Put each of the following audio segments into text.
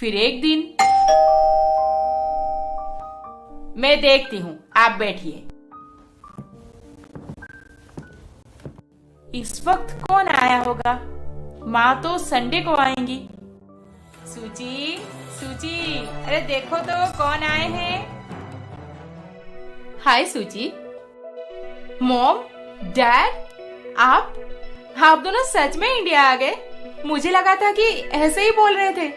फिर एक दिन, मैं देखती हूँ, आप बैठिए। इस वक्त कौन आया होगा? माँ तो संडे को आएंगी। सूची, सूची, अरे देखो तो कौन आए हैं। हाय सूची। मॉम, डैड, आप दोनों सच में इंडिया आ गए? मुझे लगा था कि ऐसे ही बोल रहे थे।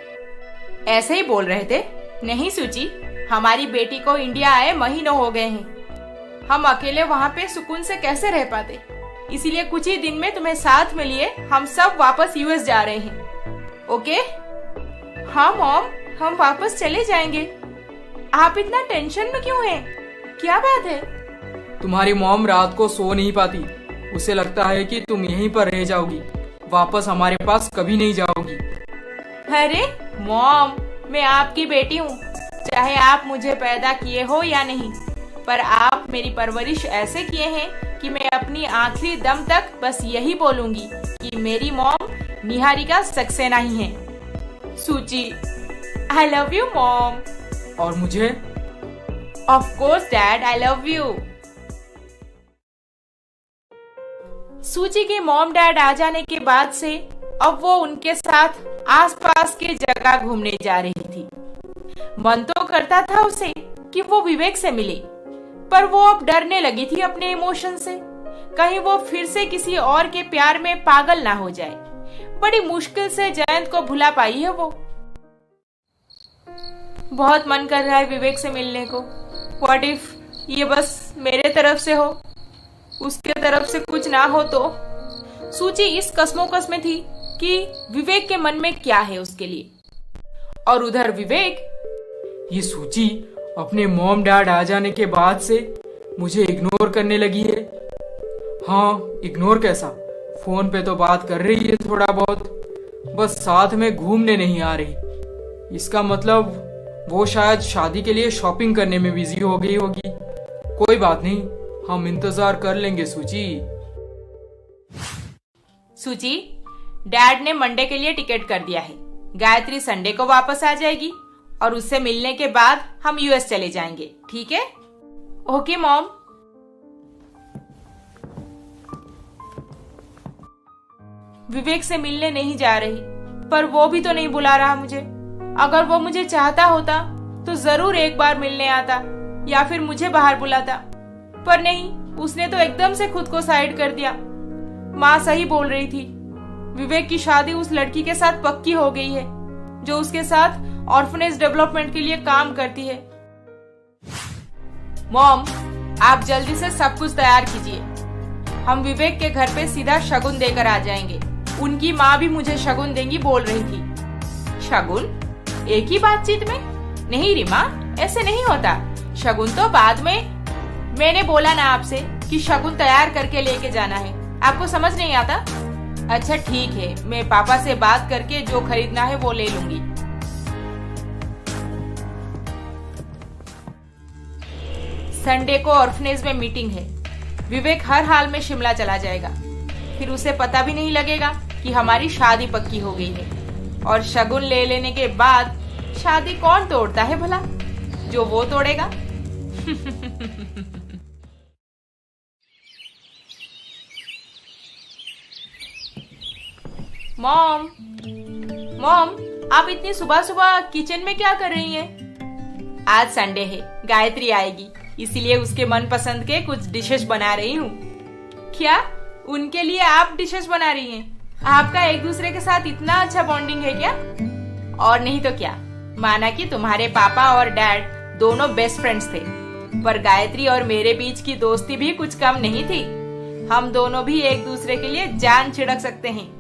ऐसे ही बोल रहे थे? नहीं सूची, हमारी बेटी को इंडिया आए महीनों हो गए हैं। हम अकेले वहाँ पे सुकून से कैसे रह पाते, इसीलिए कुछ ही दिन में तुम्हें साथ में लिए हम सब वापस यूएस जा रहे हैं। ओके? हाँ मॉम, हम वापस चले जाएंगे। आप इतना टेंशन में क्यों हैं? क्या बात है? तुम्हारी मॉम रात को सो नहीं पाती। उसे लगता है कि तुम यहीं पर रह जाओगी, वापस हमारे पास कभी नहीं जाओगी। अरे मॉम, मैं आपकी बेटी हूँ, चाहे आप मुझे पैदा किए हो या नहीं, पर आप मेरी परवरिश ऐसे किए हैं कि मैं अपनी आखिरी दम तक बस यही बोलूंगी कि मेरी मॉम निहारिका सक्सेना ही है। सूची, आई लव यू मॉम। और मुझे? Of course dad, I love you. सूची के मॉम डैड आ जाने के बाद से अब वो उनके साथ आसपास के जगह घूमने जा रही थी। मन तो करता था उसे कि वो विवेक से मिले, पर वो अब डरने लगी थी अपने इमोशन से। कहीं वो फिर से किसी और के प्यार में पागल ना हो जाए। बड़ी मुश्किल से जयंत को भुला पाई है वो। बहुत मन कर रहा है विवेक से मिलने को। व्हाट इफ ये बस मेरे तरफ से हो, उसके तरफ से कुछ ना हो तो। सूची इस कश्मोकश में थी कि विवेक के मन में क्या है उसके लिए। और उधर विवेक, ये सूची अपने मॉम डैड आ जाने के बाद से मुझे इग्नोर करने लगी है। हाँ, इग्नोर कैसा, फोन पे तो बात कर रही है थोड़ा बहुत, बस साथ में घूमने नहीं आ रही। इसका मतलब वो शायद शादी के लिए शॉपिंग करने में बिजी हो गई होगी। कोई बात नहीं, हम इंतजार कर लेंगे सूची। सूची, डैड ने मंडे के लिए टिकट कर दिया है। गायत्री संडे को वापस आ जाएगी और उससे मिलने के बाद हम यूएस चले जाएंगे, ठीक है? Okay mom. विवेक से मिलने नहीं जा रही, पर वो भी तो नहीं बुला रहा मुझे। अगर वो मुझे चाहता होता तो जरूर एक बार मिलने आता या फिर मुझे बाहर बुलाता, पर नहीं, उसने तो एकदम से खुद को साइड कर दिया। माँ सही बोल रही थी, विवेक की शादी उस लड़की के साथ पक्की हो गई है जो उसके साथ ऑर्फनेज डेवलपमेंट के लिए काम करती है। मॉम, आप जल्दी से सब कुछ तैयार कीजिए। हम विवेक के घर पे सीधा शगुन देकर आ जाएंगे। उनकी माँ भी मुझे शगुन देंगी बोल रही थी। शगुन? एक ही बातचीत में? नहीं रीमा, ऐसे नहीं होता। शगुन तो बाद में। मैंने बोला ना आपसे कि शगुन तैयार करके लेके जाना है। आपको समझ नहीं आता? अच्छा ठीक है, मैं पापा से बात करके जो खरीदना है वो ले लूंगी। संडे को ऑर्फनेज में मीटिंग है। विवेक हर हाल में शिमला चला जाएगा, फिर उसे पता भी नहीं लगेगा कि हमारी शादी पक्की हो गई है। और शगुन ले लेने के बाद शादी कौन तोड़ता है भला? जो वो तोड़ेगा। मॉम, मॉम, आप इतनी सुबह सुबह किचन में क्या कर रही हैं? आज संडे है, गायत्री आएगी, इसीलिए उसके मनपसंद के कुछ डिशेस बना रही हूँ। क्या उनके लिए आप डिशेस बना रही हैं? आपका एक दूसरे के साथ इतना अच्छा बॉन्डिंग है क्या? और नहीं तो क्या, माना कि तुम्हारे पापा और डैड दोनों बेस्ट फ्रेंड्स थे, पर गायत्री और मेरे बीच की दोस्ती भी कुछ कम नहीं थी। हम दोनों भी एक दूसरे के लिए जान छिड़क सकते हैं।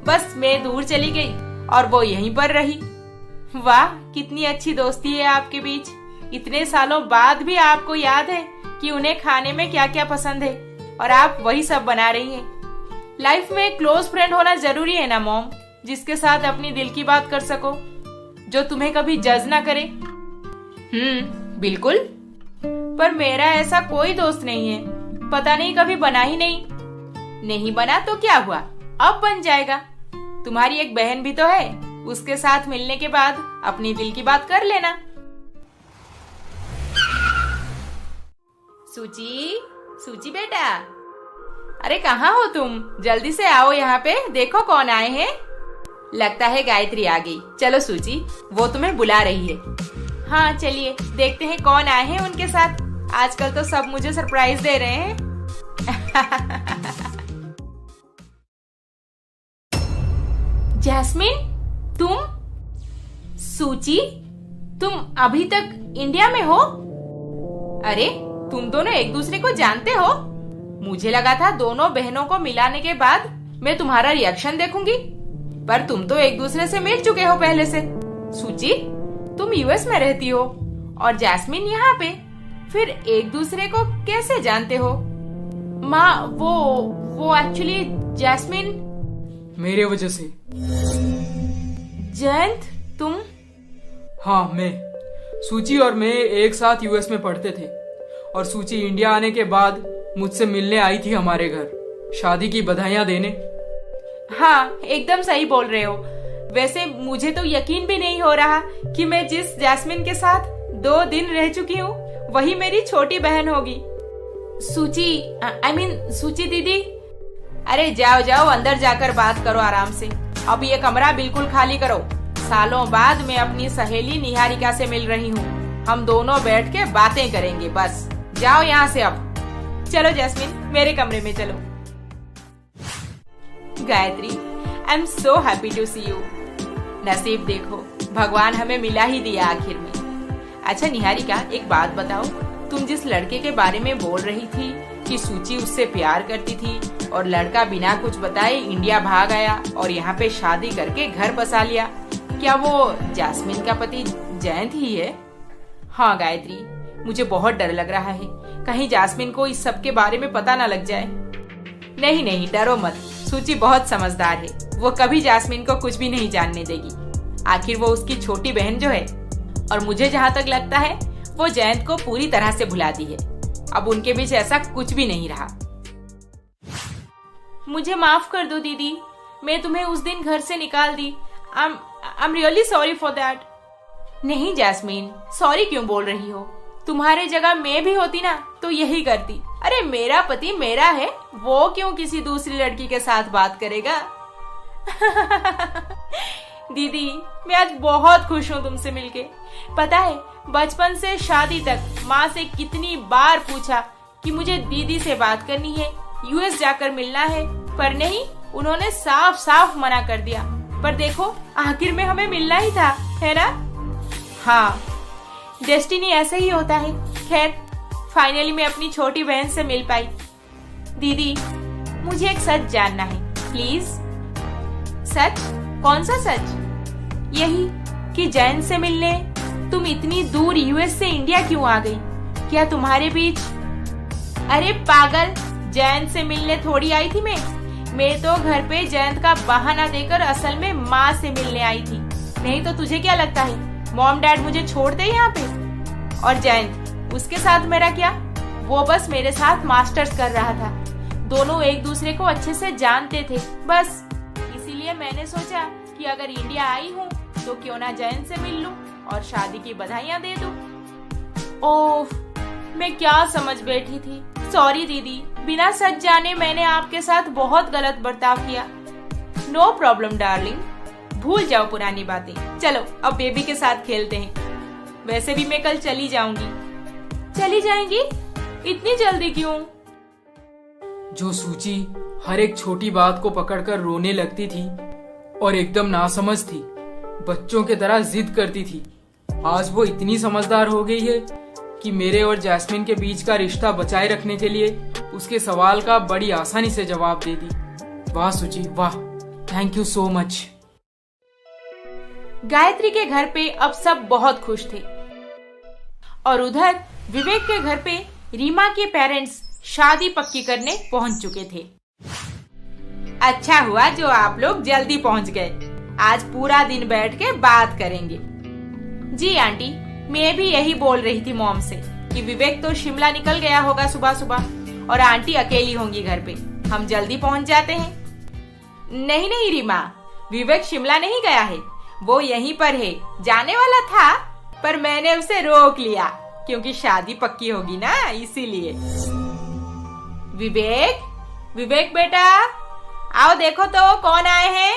बस मैं दूर चली गई और वो यहीं पर रही। वाह, कितनी अच्छी दोस्ती है आपके बीच। इतने सालों बाद भी आपको याद है कि उन्हें खाने में क्या क्या पसंद है और आप वही सब बना रही हैं। लाइफ में एक क्लोज फ्रेंड होना जरूरी है ना मॉम, जिसके साथ अपनी दिल की बात कर सको, जो तुम्हें कभी जज ना करे। बिल्कुल, पर मेरा ऐसा कोई दोस्त नहीं है। पता नहीं कभी बना ही नहीं। नहीं बना तो क्या हुआ, अब बन जाएगा। तुम्हारी एक बहन भी तो है, उसके साथ मिलने के बाद अपनी दिल की बात कर लेना। सूची, सूची बेटा, अरे कहाँ हो तुम? जल्दी से आओ यहाँ पे, देखो कौन आए हैं। लगता है गायत्री आ गई। चलो सूची, वो तुम्हें बुला रही है। हाँ चलिए देखते हैं कौन आए हैं उनके साथ। आजकल तो सब मुझे सरप्राइज दे रहे हैं। जैस्मिन, तुम? सूची, तुम अभी तक इंडिया में हो? अरे तुम दोनों एक दूसरे को जानते हो? मुझे लगा था दोनों बहनों को मिलाने के बाद मैं तुम्हारा रिएक्शन देखूंगी, पर तुम तो एक दूसरे से मिल चुके हो पहले से। सूची, तुम यूएस में रहती हो और जैस्मिन यहाँ पे, फिर एक दूसरे को कैसे जानते हो? माँ, वो एक्चुअली जैस्मिन मेरे वजह से। जयंत, तुम? हाँ मैं। सूची और मैं एक साथ यूएस में पढ़ते थे और सूची इंडिया आने के बाद मुझसे मिलने आई थी हमारे घर, शादी की बधाइयां देने। हाँ एकदम सही बोल रहे हो। वैसे मुझे तो यकीन भी नहीं हो रहा कि मैं जिस जैस्मिन के साथ 2 दिन रह चुकी हूँ वही मेरी छोटी बहन होगी। सूची, सूची दीदी। अरे जाओ जाओ, अंदर जाकर बात करो आराम से। अब ये कमरा बिल्कुल खाली करो। सालों बाद मैं अपनी सहेली निहारिका से मिल रही हूँ। हम दोनों बैठ के बातें करेंगे, बस जाओ यहाँ से अब। चलो जैस्मिन, मेरे कमरे में चलो। Gayatri, I am so happy to see you. नसीब देखो, भगवान हमें मिला ही दिया आखिर में। अच्छा निहारिका, एक बात बताओ, तुम जिस लड़के के बारे में बोल रही थी कि सूची उससे प्यार करती थी और लड़का बिना कुछ बताए इंडिया भाग आया और यहाँ पे शादी करके घर बसा लिया, क्या वो जैस्मिन का पति जयंत ही है? हाँ गायत्री, मुझे बहुत डर लग रहा है, कहीं जैस्मिन को इस सब के बारे में पता न लग जाए। नहीं नहीं, डरो मत, सूची बहुत समझदार है, वो कभी जैस्मिन को कुछ भी नहीं जानने देगी। आखिर वो उसकी छोटी बहन जो है, और मुझे जहाँ तक लगता है वो जयंत को पूरी तरह से भुलाती है। अब उनके बीच ऐसा कुछ भी नहीं रहा। मुझे माफ कर दो दीदी, मैं तुम्हें उस दिन घर से निकाल दी। I am really sorry for that. नहीं जैस्मिन, सॉरी क्यों बोल रही हो? तुम्हारे जगह मैं भी होती ना तो यही करती। अरे मेरा पति मेरा है, वो क्यों किसी दूसरी लड़की के साथ बात करेगा? दीदी, मैं आज बहुत खुश हूँ तुमसे मिलके। पता है, बचपन से शादी तक माँ से कितनी बार पूछा कि मुझे दीदी से बात करनी है, यूएस जाकर मिलना है, पर नहीं, उन्होंने साफ साफ मना कर दिया। पर देखो, आखिर में हमें मिलना ही था, है ना? हाँ, डेस्टिनी ऐसे ही होता है। खैर, फाइनली मैं अपनी छोटी बहन से मिल पाई। दीदी, मुझे एक सच जानना है, प्लीज। सच? कौन सा सच? यही कि जैन से मिलने तुम इतनी दूर यूएस से इंडिया क्यों आ गई? क्या तुम्हारे बीच? अरे पागल, जयंत से मिलने थोड़ी आई थी मैं तो घर पे जयंत का बहाना देकर असल में माँ से मिलने आई थी। नहीं तो तुझे क्या लगता है मॉम डैड मुझे छोड़ दे यहाँ पे? और जयंत, उसके साथ मेरा क्या? वो बस मेरे साथ मास्टर्स कर रहा था। दोनों एक दूसरे को अच्छे से जानते थे, बस इसीलिए मैंने सोचा कि अगर इंडिया आई हूँ तो क्यों ना जयंत से मिल लूं और शादी की बधाइयाँ दे दूं। ओह, मैं क्या समझ बैठी थी। सॉरी दीदी, बिना सच जाने मैंने आपके साथ बहुत गलत बर्ताव किया। नो प्रॉब्लम डार्लिंग, भूल जाओ पुरानी बातें। चलो अब बेबी के साथ खेलते हैं। वैसे भी मैं कल चली जाऊंगी। चली जाएंगी? इतनी जल्दी क्यों? जो सूची हर एक छोटी बात को पकड़कर रोने लगती थी और एकदम नासमझ थी, बच्चों की तरह जिद करती थी, आज वो इतनी समझदार हो गई है कि मेरे और जैस्मिन के बीच का रिश्ता बचाए रखने के लिए उसके सवाल का बड़ी आसानी से जवाब दे दी। वाह सूची, वाह, thank you so much. Gayatri के घर पे अब सब बहुत खुश थे और उधर विवेक के घर पे रीमा के पेरेंट्स शादी पक्की करने पहुंच चुके थे। अच्छा हुआ जो आप लोग जल्दी पहुंच गए। आज पूरा दिन बैठ के बात करेंगे। जी आंटी, मैं भी यही बोल रही थी मॉम से कि विवेक तो शिमला निकल गया होगा सुबह सुबह और आंटी अकेली होंगी घर पे। हम जल्दी पहुंच जाते हैं। नहीं नहीं रीमा, विवेक शिमला नहीं गया है, वो यहीं पर है, जाने वाला था पर मैंने उसे रोक लिया क्योंकि शादी पक्की होगी ना, इसीलिए। विवेक, विवेक बेटा, आओ देखो तो कौन आए हैं।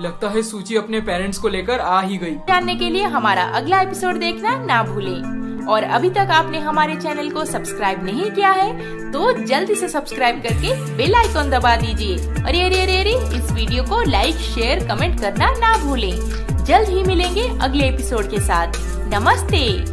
लगता है सूची अपने पेरेंट्स को लेकर आ ही गई। जानने के लिए हमारा अगला एपिसोड देखना ना भूलें। और अभी तक आपने हमारे चैनल को सब्सक्राइब नहीं किया है तो जल्दी से सब्सक्राइब करके बेल आइकॉन दबा दीजिए। अरे अरे अरे अरे, इस वीडियो को लाइक, शेयर, कमेंट करना ना भूलें। जल्द ही मिलेंगे अगले एपिसोड के साथ। नमस्ते।